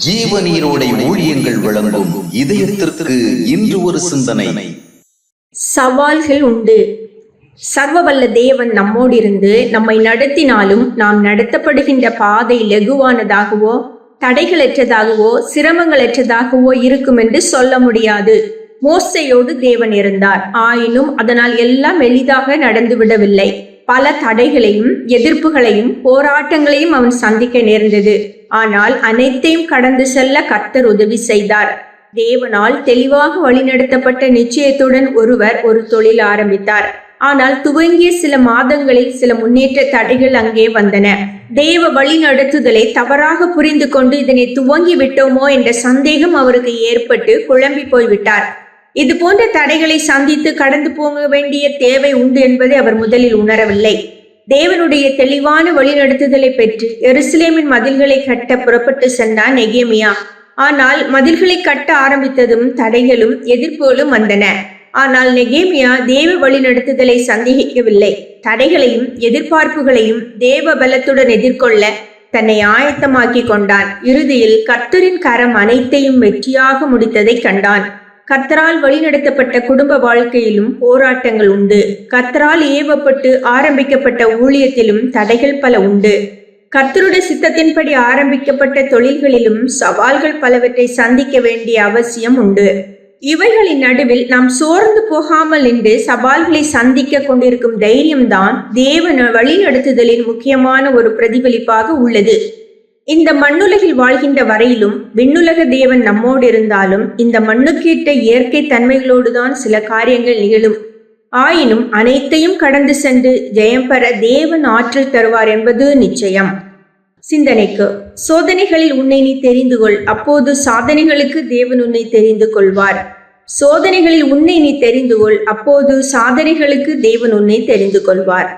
ஜீவநீரோடை ஊழியங்கள் வழங்கும் இதயத்திற்கு இன்று ஒரு சிந்தனை. சவால்கள் உண்டு. சர்வவல்ல தேவன் நம்மோடு இருந்து நம்மை நடத்தினாலும் நாம் நடத்தப்படுகின்ற பாதை லகுவானதாகவோ தடைகளற்றதாகவோ சிரமங்களற்றதாகவோ இருக்கும் என்று சொல்ல முடியாது. மோசேயோடு தேவன் இருந்தார், ஆயினும் அதனால் எல்லாம் எளிதாக நடந்துவிடவில்லை. பல தடைகளையும் எதிர்ப்புகளையும் போராட்டங்களையும் அவன் சந்திக்க நேர்ந்தது. ஆனால் அனைத்தையும் கடந்து செல்ல கர்த்தர் உதவி செய்தார். தேவனால் தெளிவாக வழிநடத்தப்பட்ட நிச்சயத்துடன் ஒருவர் ஒரு தொழில் ஆரம்பித்தார். ஆனால் துவங்கிய சில மாதங்களில் சில முன்னேற்ற தடைகள் அங்கே வந்தன. தேவ வழி நடத்துதலை தவறாக புரிந்து கொண்டு இதனை துவங்கி விட்டோமோ என்ற சந்தேகம் அவருக்கு ஏற்பட்டு குழம்பி போய்விட்டார். இது போன்ற தடைகளை சந்தித்து கடந்து போக வேண்டிய தேவை உண்டு என்பதை அவர் முதலில் உணரவில்லை. தேவனுடைய தெளிவான வழிநடத்துதலை பெற்று எருசலேமின் மதில்களை கட்ட புறப்பட்டு சென்றார் நெகேமியா. ஆனால் மதில்களை கட்ட ஆரம்பித்ததும் தடைகளும் எதிர்ப்புகளும் வந்தன. ஆனால் நெகேமியா தேவ வழிநடத்துதலை சந்தேகிக்கவில்லை. தடைகளையும் எதிர்பார்ப்புகளையும் தேவ பலத்துடன் எதிர்கொள்ள தன்னை ஆயத்தமாக்கி கொண்டான். இறுதியில் கர்த்தரின் கரம் அனைத்தையும் வெற்றியாக முடித்ததை கண்டான். கர்த்தரால் வழிநடத்தப்பட்ட குடும்ப வாழ்க்கையிலும் போராட்டங்கள் உண்டு. கர்த்தரால் ஏவப்பட்டு ஆரம்பிக்கப்பட்ட ஊழியத்திலும் தடைகள் பல உண்டு. கர்த்தருடைய சித்தத்தின்படி ஆரம்பிக்கப்பட்ட தொழில்களிலும் சவால்கள் பலவற்றை சந்திக்க வேண்டிய அவசியம் உண்டு. இவைகளின் நடுவில் நாம் சோர்ந்து போகாமல் நின்று சவால்களை சந்திக்க கொண்டிருக்கும் தைரியம்தான் தேவன் வழிநடத்துதலின் முக்கியமான ஒரு பிரதிபலிப்பாக உள்ளது. இந்த மண்ணுலகில் வாழ்கின்ற வரையிலும் விண்ணுலக தேவன் நம்மோடு இருந்தாலும் இந்த மண்ணுக்கேற்ற இயற்கை தன்மைகளோடுதான் சில காரியங்கள் நிகழும். ஆயினும் அனைத்தையும் கடந்து சென்று ஜெயம் பெற தேவன் ஆற்றல் தருவார் என்பது நிச்சயம். சிந்தனைக்கு, சோதனைகளில் உன்னை நீ தெரிந்து கொள், அப்போது சாதனைகளுக்கு தேவன் உன்னை தெரிந்து கொள்வார். சோதனைகளில் உன்னை நீ தெரிந்து கொள், அப்போது சாதனைகளுக்கு தேவன் உன்னை தெரிந்து கொள்வார்.